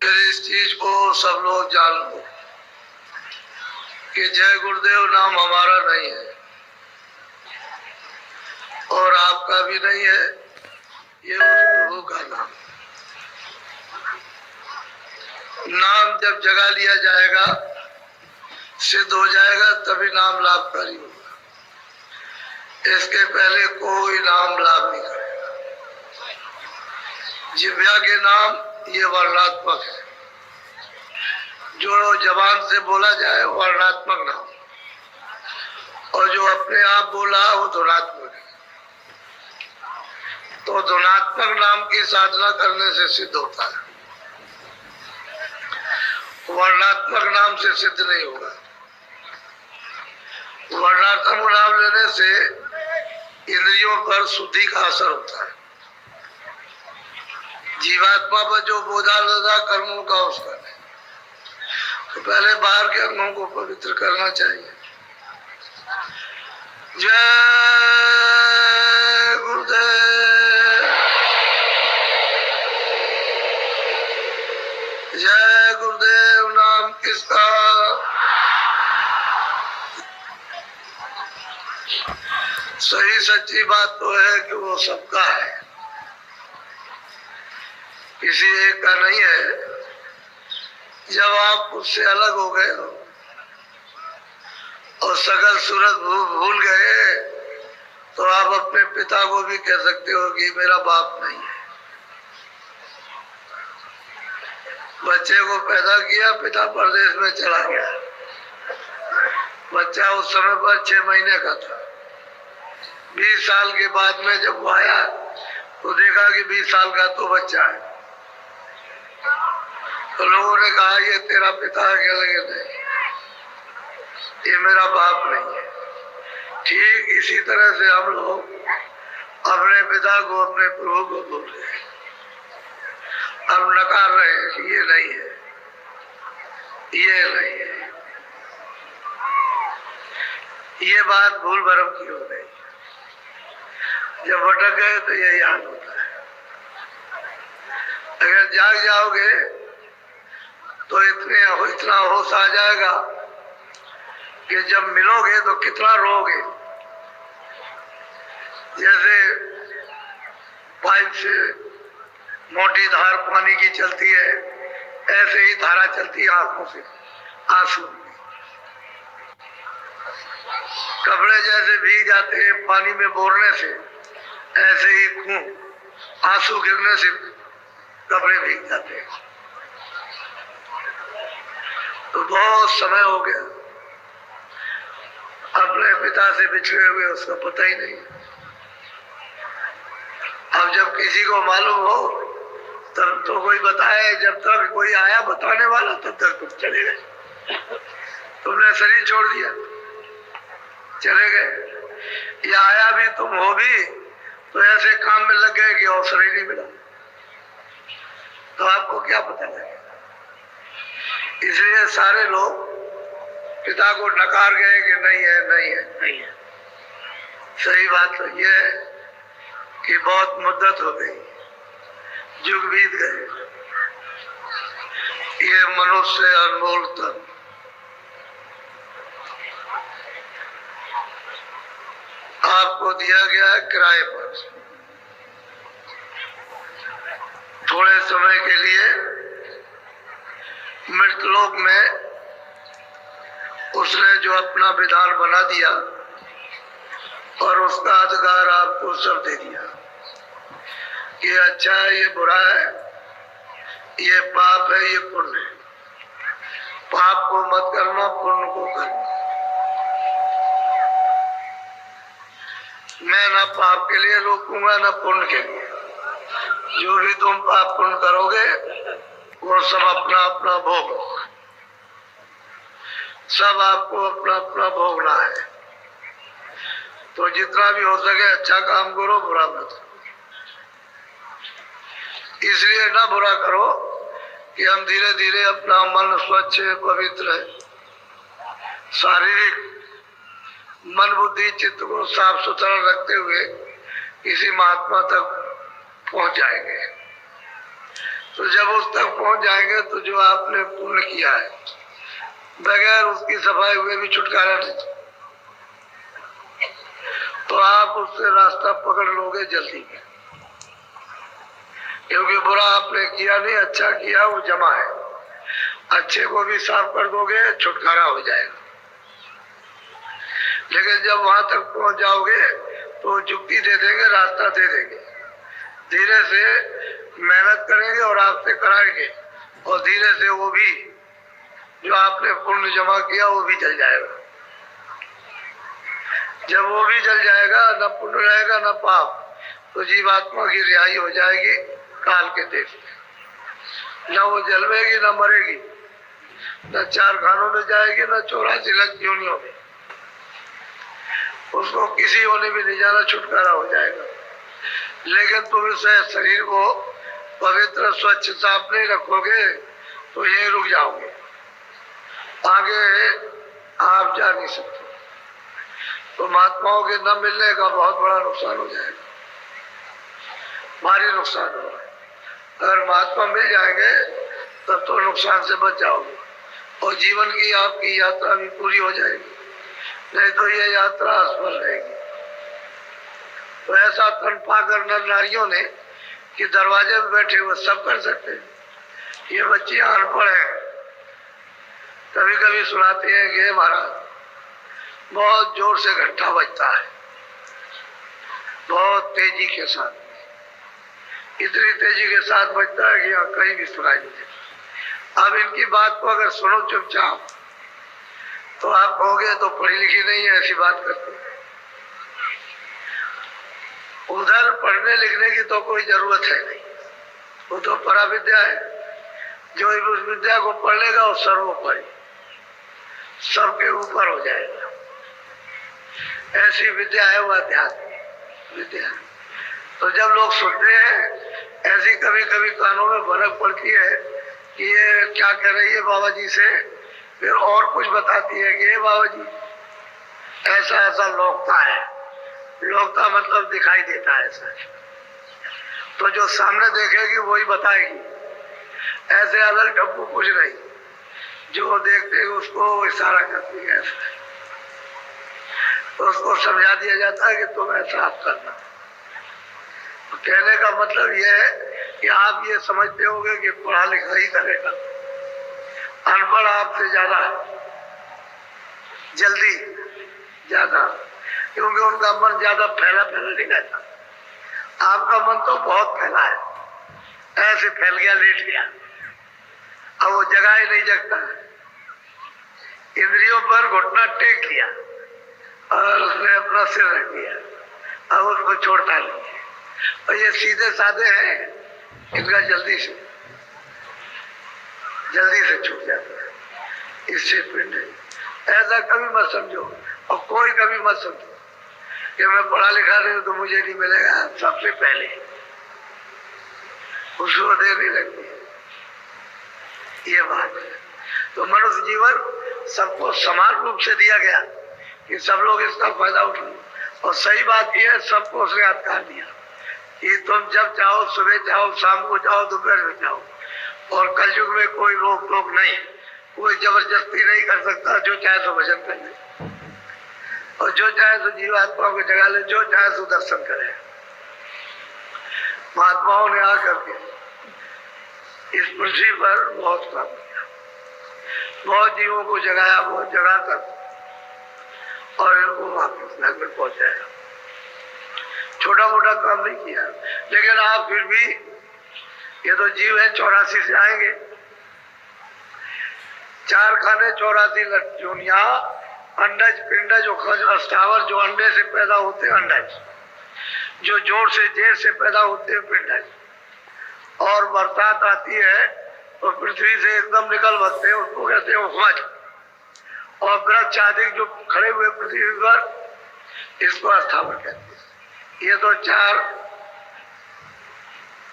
फिर इस चीज को सब लोग जान लो कि जय गुरुदेव नाम हमारा नहीं है और आपका भी नहीं है, ये उस प्रभु का नाम। नाम जब जगा लिया जाएगा, सिद्ध हो जाएगा, तभी नाम लाभकारी होगा। इसके पहले कोई नाम लाभ नहीं करेगा। जिह्वा के नाम ये वर्णात्मक है, जो जबान से बोला जाए वर्णात्मक नाम, और जो अपने आप बोला वो धुनात्मक है। तो धुनात्मक नाम की साधना करने से सिद्ध होता है, वर्णात्मक नाम से सिद्ध नहीं होगा। वर्णात्मक नाम लेने से इंद्रियों पर शुद्धि का असर होता है, जीवात्मा पर जो बोझा लगा कर्मों का उसका नहीं। तो पहले बाहर के अंगों को पवित्र करना चाहिए। जय गुरुदेव, जय गुरुदेव नाम किसका। सही सच्ची बात तो है कि वो सबका है, किसी एक का नहीं है। जब आप उससे अलग हो गए और सकल सूरत भूल गए, तो आप अपने पिता को भी कह सकते हो कि मेरा बाप नहीं है। बच्चे को पैदा किया, पिता परदेश में चला गया। बच्चा उस समय पर 6 महीने का था। 20 साल के बाद में जब वो आया तो देखा कि 20 साल का तो बच्चा है। तो लोगों ने कहा ये तेरा पिता है, क्या लगे नहीं, ये मेरा बाप नहीं है। ठीक इसी तरह से हम लोग अपने पिता को, अपने प्रभु को बोल रहे हैं, हम नकार रहे हैं कि ये नहीं है, ये नहीं है। ये बात भूल भरम की हो गई। जब भटक गए तो यही हाल होता है। अगर जाग जाओगे तो इतना होश आ जाएगा कि जब मिलोगे तो कितना रोगे। जैसे पाइप से मोटी धार पानी की चलती है, ऐसे ही धारा चलती है आंखों से, आंसू। कपड़े जैसे भीग जाते हैं पानी में बोरने से, ऐसे ही खून आंसू गिरने से कपड़े भीग जाते हैं। तो बहुत समय हो गया अपने पिता से बिछड़े हुए, उसका पता ही नहीं। अब जब किसी को मालूम हो तब तो कोई बताए, जब तक कोई आया बताने वाला तब तक तुम चले गए। तुमने शरीर छोड़ दिया, चले गए। या आया भी तुम हो भी तो ऐसे काम में लग गए कि और शरीर नहीं मिला, तो आपको क्या पता लगेगा। इसलिए सारे लोग पिता को नकार गए कि नहीं है, नहीं है, नहीं है। सही बात तो यह है कि बहुत मुद्दत हो गई, युग बीत गए। ये मनुष्य अनमोल तन आपको दिया गया है किराए पर। थोड़े समय के लिए मृतलोक में उसने जो अपना विधान बना दिया और उसका अधिकार आपको सब दे दिया। ये अच्छा है, ये बुरा है, ये पाप है, ये पुण्य है। पाप को मत करना, पुण्य को करना। मैं ना पाप के लिए रोकूंगा ना पुण्य के लिए। जो भी तुम पाप पुण्य करोगे वो सब अपना अपना भोग, सब आपको अपना अपना भोगना है। तो जितना भी हो सके अच्छा काम करो, बुरा मत करो। इसलिए ना बुरा करो कि हम धीरे धीरे अपना मन स्वच्छ पवित्र है, शारीरिक मन बुद्धि चित्त को साफ सुथरा रखते हुए किसी महात्मा तक पहुंच जाएंगे। तो जब उस तक पहुंच जाएंगे तो जो आपने पुण्य किया है बगैर उसकी सफाई हुए भी छुटकारा नहीं, तो आप उससे रास्ता पकड़ लोगे जल्दी में, क्योंकि बुरा आपने किया नहीं, अच्छा किया वो जमा है। अच्छे को भी साफ कर दोगे छुटकारा हो जाएगा। लेकिन जब वहां तक पहुंच जाओगे तो जुक्ति दे देंगे, रास्ता दे देंगे, धीरे से मेहनत करेंगे और आपसे कराएंगे, और धीरे से वो भी जो आपने पुण्य जमा किया वो भी जल जाएगा। जब वो भी जल जाएगा, न पुण्य रहेगा न पाप, तो जीवात्मा की रिहाई हो जाएगी काल के देश में। न वो जलवेगी न मरेगी, न चार खानों में जाएगी न 84 लाख योनियों में, उसको किसी होने भी नहीं जाना, छुटकारा हो जाएगा। लेकिन तुम इस शरीर को पवित्र स्वच्छ साफ नहीं रखोगे तो यही रुक जाओगे, आगे आप जा नहीं सकते। तो महात्माओं के न मिलने का बहुत बड़ा नुकसान हो जाएगा, भारी नुकसान होगा। अगर महात्मा मिल जाएंगे तब तो नुकसान से बच जाओगे और जीवन की आपकी यात्रा भी पूरी हो जाएगी, नहीं तो ये यात्रा असफल रहेगी। तो ऐसा तन पाकर नर नारियों ने कि दरवाजे में बैठे हुए सब कर सकते हैं। ये बच्चियां अनपढ़ हैं, कभी कभी सुनाते हैं कि महाराज बहुत जोर से घंटा बजता है, बहुत तेजी के साथ, इतनी तेजी के साथ बजता है कि यहाँ कहीं भी सुनाई नहीं देता। अब इनकी बात को अगर सुनो चुपचाप तो आप कहोगे तो पढ़ी लिखी नहीं है, ऐसी बात करते हैं। उधर पढ़ने लिखने की तो कोई जरूरत है नहीं, वो तो पराविद्या है। जो उस विद्या को पढ़ लेगा वो सर्वोपरि, सबके ऊपर हो जाएगा। ऐसी विद्या है वो अध्यात्म विद्या। तो जब लोग सुनते हैं ऐसी कभी कभी कानों में भनक पड़ती है कि ये क्या कह रही है बाबा जी से, फिर और कुछ बताती है कि बाबा जी ऐसा ऐसा लोकता है। लोकता मतलब दिखाई देता है ऐसा, तो जो सामने देखेगी वही बताएगी, ऐसे अलग डब्बू कुछ नहीं, जो देखते हैं उसको इशारा करती है। तो उसको समझा दिया जाता है कि तुम ऐसा आप करना। तो कहने का मतलब यह है कि आप ये समझते होंगे कि पढ़ा लिखा ही करेगा, अनपढ़ आपसे ज्यादा जल्दी ज्यादा, क्योंकि उनका मन ज्यादा फैला नहीं रहता। आपका मन तो बहुत फैला है, ऐसे फैल गया, लेट गया, अब वो जगह ही नहीं जगता। इंद्रियों पर घुटना टेक लिया और उसने अपना सिर रख दिया, अब उसको छोड़ता नहीं। और ये सीधे साधे हैं, इनका जल्दी से छूट जाता है, इससे पिंड है। ऐसा कभी मत समझो, और कोई कभी मत समझो कि मैं पढ़ा लिखा नहीं हूं तो मुझे नहीं मिलेगा। सबसे पहले उसको देर नहीं लगती, ये बात है। तो मनुष्य जीवन सबको समान रूप से दिया गया कि सब लोग इसका फायदा उठाओ। और सही बात यह है, सबको उसने अधिकार दिया कि तुम जब चाहो, सुबह चाहो, शाम को चाहो, दोपहर में चाहो। और कलयुग में कोई रोक टोक नहीं, कोई जबरदस्ती नहीं कर सकता। जो चाहे तो भजन कर ले, और जो चाहे तो जीवात्माओं को जगा ले, जो चाहे तो दर्शन करे। महात्माओं ने आकर के इस पृथ्वी पर बहुत काम किया, बहुत जीवों को जगाया, बहुत जगा कर और इनको वापस घर में पहुंचाया। छोटा मोटा काम नहीं किया, लेकिन आप फिर भी, ये तो जीव है, 84 से आएंगे, 4 खाने 84 जोनिया, अंडज पिंडज अस्थावर, जो अंडे से पैदा होते हैं अंडज, जो जोड़ से जेर से पैदा होते हैं पिंडज। और बरसात आती है तो पृथ्वी से एकदम निकल बसते हैं, उसको कहते हैं उपज। और वृक्ष आदि जो खड़े हुए पृथ्वी पर, इसको अस्थावर कहते हैं। ये तो 4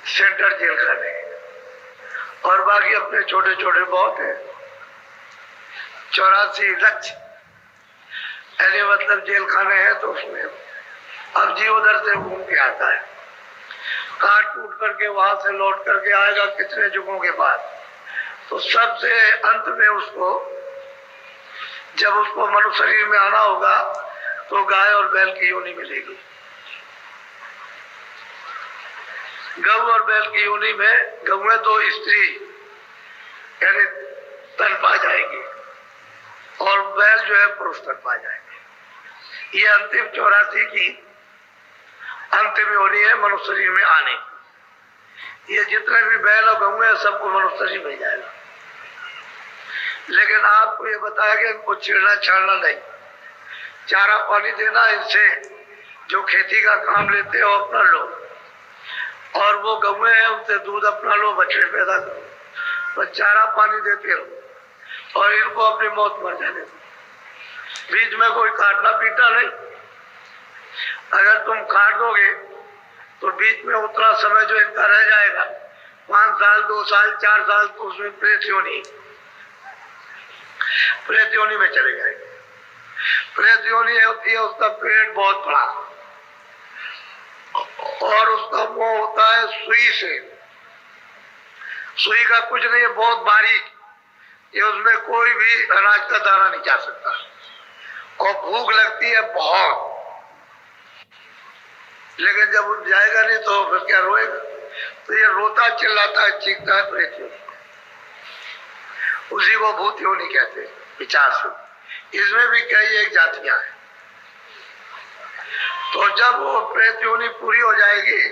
सेंटर जेल खाने, और बाकी अपने छोटे छोटे बहुत है। 84 लक्ष्य यानी मतलब जेल खाने हैं, तो उसमें अब जीव उधर से घूम के आता है। काट कूट करके वहां से लौट करके आएगा कितने युगों के बाद, तो सबसे अंत में उसको, जब उसको मनुष्य शरीर में आना होगा तो गाय और बैल की योनि मिलेगी। गऊ और बैल की योनि में गऊ तो स्त्री यानी तन पा जाएगी और बैल जो है पुरुष तन पा जाएंगे। ये अंतिम 84 की अंतिम योनि है मनुष्य शरीर में आने की। ये जितने भी बैल और गऊ है सबको मनुष्य शरीर मिल जाएगा। लेकिन आपको ये बताया कि इनको छेड़ना छाड़ना नहीं, चारा पानी देना, इनसे जो खेती का काम लेते हो अपना लो, और वो गौएं हैं उनसे दूध अपना लो, बच्चे पैदा करो, तो चारा पानी देते रहो और इनको अपनी मौत मर जाने दो। बीच में कोई काटना पीटना नहीं। अगर तुम काट दोगे तो बीच में उतना समय जो इनका रह जाएगा, 5 साल 2 साल 4 साल, तो उसमें प्रेत योनि में चले जाएंगे। प्रेत योनि होती है, उसका पेट बहुत बड़ा और उसका मुंह होता है सुई से। सुई का कुछ नहीं है, बहुत बारीक, ये उसमें कोई भी अनाज का दाना नहीं जा सकता। और भूख लगती है बहुत, लेकिन जब उठ जाएगा नहीं तो फिर क्या रोएगा? तो ये रोता चिल्लाता है, चीखता है प्रेत योनि, उसी को भूत योनि कहते हैं। विचार सुन, इसमें भी कई एक जातियां हैं। तो जब वो प्रेत योनि पूरी हो जाएगी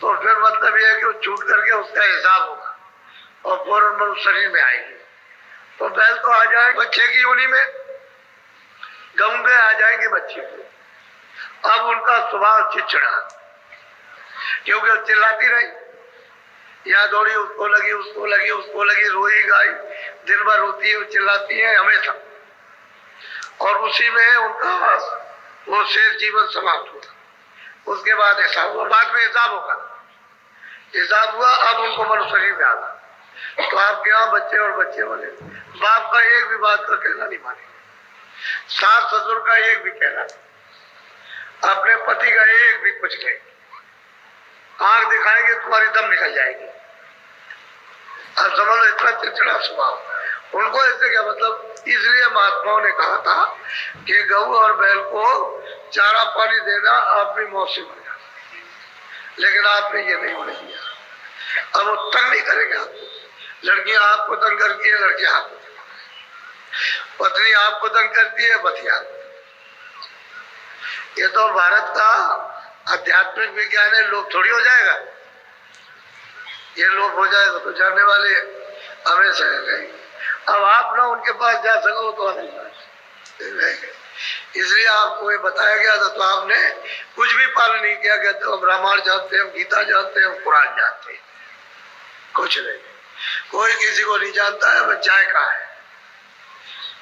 तो फिर मतलब ये है कि वो छूट करके उसका हिसाब होगा और फौरन मनुष्य शरीर में आएगी। तो बैल तो आ जाए बच्चे की योनि में, गऊंगे आ जाएंगे बच्चे को। अब उनका स्वभाव चिड़चिड़ा, क्योंकि वो चिल्लाती रही, यहाँ दौड़ी, उसको लगी, उसको लगी, उसको लगी, रोई गाय, दिन भर रोती है, चिल्लाती है हमेशा, और उसी में उनका वो शेष जीवन समाप्त हुआ। उसके बाद हिसाब हुआ, बाद में हिसाब होगा। हिसाब हुआ, अब उनको मनुष्य शरीर में आना। तो आपके यहाँ बच्चे और बच्चे बने, बाप का एक भी बात का कहना नहीं मानेंगे, सास ससुर का एक भी कहना नहीं, अपने पति का एक भी कुछ नहीं, आंख दिखाएंगे तुम्हारी दम निकल जाएगी। अब समझ लो, इतना चिड़चिड़ा स्वभाव उनको। ऐसे क्या मतलब? इसलिए महात्माओं ने कहा था कि गऊ और बैल को चारा पानी देना अपनी मौत से मर जाना, लेकिन आपने ये नहीं होने दिया। अब वो तंग नहीं करेंगे आपको, लड़कियां आपको तंग करती है, लड़के आपको, पत्नी आपको तंग करती है, पति आपको। ये तो भारत का आध्यात्मिक विज्ञान है, लोग थोड़ी हो जाएगा। ये लोग हो जाएगा तो जानने वाले हमेशा रहेंगे। अब आप ना उनके पास जा सको तो रहेंगे। इसलिए आपको ये बताया गया था, तो आपने कुछ भी पालन नहीं किया। कहते हो हम रामायण जानते हैं, गीता जानते हैं, कुरान जानते हैं, कुछ नहीं। कोई किसी को नहीं जानता है, बस जायका है,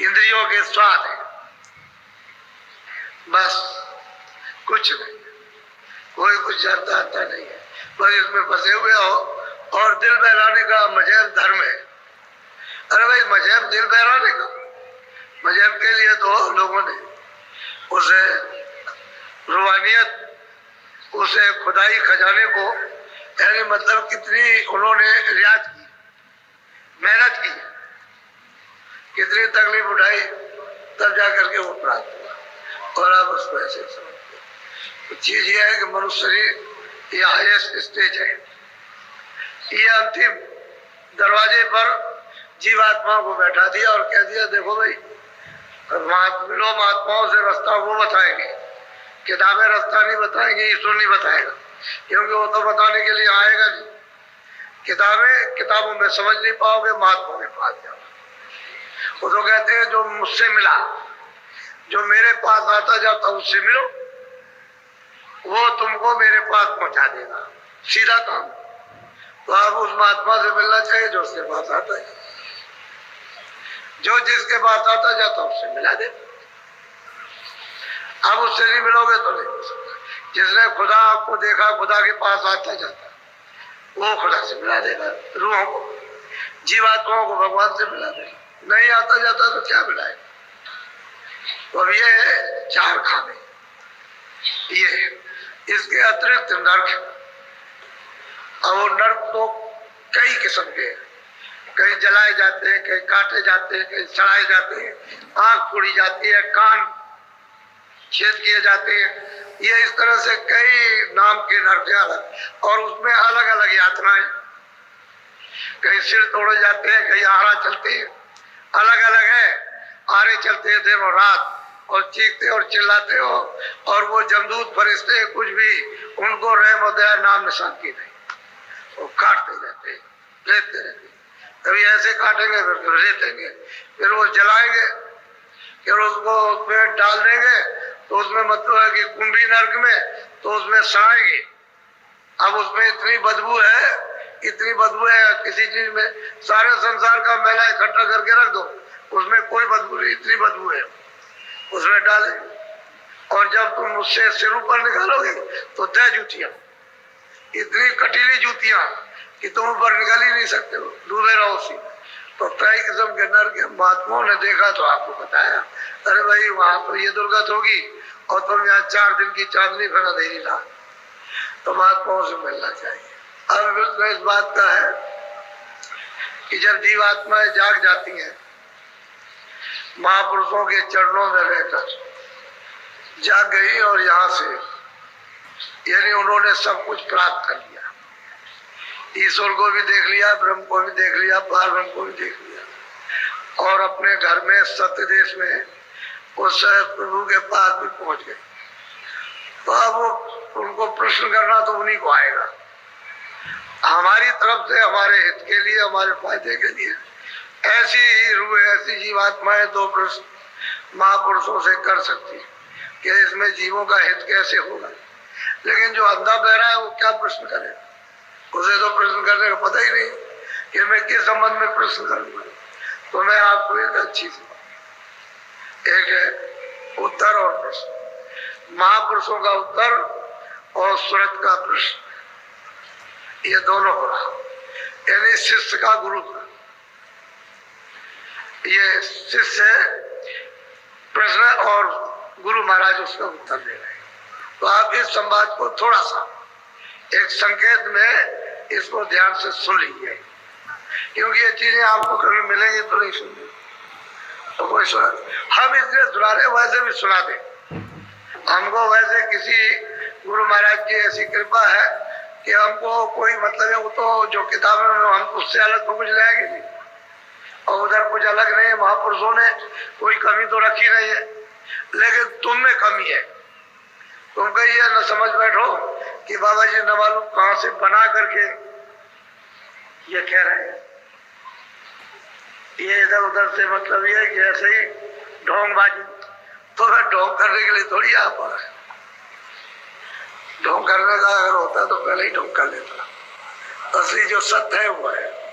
इंद्रियों के स्वाद है, बस कुछ नहीं। कोई कुछ जानता आता नहीं है, बस इसमें फंसे हुए हो। और दिल बहलाने का मजहब धर्म है। अरे भाई, मजहब दिल बहलाने का, मजहब के लिए तो लोगों ने उसे रूहानियत, उसे खुदाई खजाने को, यानी मतलब कितनी उन्होंने रियाज की, मेहनत की, कितनी तकलीफ उठाई, तब जाकर के वो प्राप्त हुआ। और अब उसको ऐसे समझते। तो चीज ये है कि मनुष्य शरीर ये हाईएस्ट स्टेज है, ये अंतिम दरवाजे पर जीवात्मा को बैठा दिया और कह दिया देखो भाई, मिलो महात्माओं से, रास्ता वो बताएंगे, किताबें रास्ता नहीं बताएंगे, ईश्वर नहीं बताएगा, क्योंकि वो तो बताने के लिए आएगा नहीं। किताबों में समझ नहीं पाओगे, महात्मा के पास जाओ। वो तो कहते हैं जो मुझसे मिला, जो मेरे पास आता जाता उससे मिलो, वो तुमको मेरे पास पहुंचा देगा, सीधा काम। तो आप उस महात्मा से मिलना चाहिए जो उसके पास आता है, जो जिसके पास आता जाता उससे मिला दे। आप उससे नहीं मिलोगे तो नहीं हो सकता। जिसने खुदा आपको देखा, खुदा के पास आता जाता, वो खुदा से मिला देगा रूहों को, जीवात्माओं को भगवान से मिला देगा। नहीं आता जाता तो क्या मिलाएगा? तो अब ये 4 खाने, ये इसके अतिरिक्त नरक, और वो नर्क तो कई किस्म के हैं, कहीं जलाए जाते हैं, कहीं काटे जाते हैं, कहीं सड़ाए जाते हैं, आंख फोड़ी जाती है, कान छेद किए जाते हैं। ये इस तरह से कई नाम के नर्क हैं अलग, और उसमें अलग अलग यातनाएं, कहीं सिर तोड़े जाते हैं, कहीं आरा चलते हैं, अलग अलग है। आरे चलते हैं दिन और रात और चीखते और चिल्लाते हो, और वो जमदूत फरिश्ते कुछ भी उनको रहम और दया नाम निशान की नहीं, वो काटते रहते हैं, लेते रहते हैं। कभी ऐसे काटेंगे फिर लेतेंगे, फिर वो जलाएंगे, फिर उसको उसमें डाल देंगे, तो उसमें मतलब है कि कुंभी नर्क में, तो उसमें सड़ाएंगे। अब उसमें इतनी बदबू है, इतनी बदबू है किसी चीज में, सारे संसार का मैला इकट्ठा करके रख दो, उसमें कोई बदबू नहीं, इतनी बदबू है, उसमें डाले। और जब तुम उससे सिर ऊपर निकालोगे तो 10 जूतियां, इतनी कटीली जूतियां कि तुम ऊपर निकाल ही नहीं सकते हो, डूबे रहो उसी। तो कई किस्म के नर के महात्माओं ने देखा तो आपको बताया, अरे भाई वहां तो ये दुर्गत होगी और तुम यहाँ 4 दिन की चांदनी फिर अंधेरी ला, तो महात्माओं से मिलना चाहिए। अब प्रश्न इस बात का है कि जब जीवात्माएं जाग जाती हैं महापुरुषों के चरणों में रहकर जाग गई, और यहाँ से यानी उन्होंने सब कुछ प्राप्त कर लिया, ईश्वर को भी देख लिया, ब्रह्म को भी देख लिया, पार ब्रह्म को भी देख लिया, और अपने घर में सत्य देश में उस प्रभु के पास भी पहुंच गए। तो अब उनको प्रश्न करना तो उन्हीं को आएगा, हमारी तरफ से हमारे हित के लिए, हमारे फायदे के लिए ऐसी ही रूह, ऐसी जीवात्माएं 2 प्रश्न महापुरुषों से कर सकती कि इसमें जीवों का हित कैसे होगा। लेकिन जो अंधा बहरा है वो क्या प्रश्न करेगा, उसे तो प्रश्न करने का पता ही नहीं कि मैं किस संबंध में प्रश्न करूंगा। तो मैं आपको एक अच्छी सी एक है उत्तर और प्रश्न, महापुरुषों का उत्तर और सुरत का प्रश्न, ये दोनों हो रहा, यानी शिष्य का गुरु का। ये शिष्य प्रश्न और गुरु महाराज उसका उत्तर दे रहे हैं। तो आप इस संवाद को थोड़ा सा एक संकेत में इसको ध्यान से सुन लीजिए, क्योंकि ये चीजें आपको कभी मिलेंगी तो नहीं सुनिए, तो कोई सुना, हम इसलिए सुना रहे, वैसे भी सुना दे हमको। वैसे किसी गुरु महाराज की ऐसी कृपा है कि हमको कोई मतलब है, वो तो जो किताबें में हम उससे अलग तो कुछ लाएंगे नहीं, और उधर कुछ अलग नहीं है। महापुरुषों ने कोई कमी तो रखी नहीं है, लेकिन तुम में कमी है। तुम कहीं ये न समझ बैठो कि बाबा जी न मालूम कहां से बना करके ये कह रहे हैं, ये इधर उधर से मतलब ये कि ऐसे ही ढोंगबाजी, तो मैं ढोंग करने के लिए थोड़ी आ पा रहा है। ढोंग करने का अगर होता तो पहले ही ढोंग कर लेता, असली जो सत्य है वो है।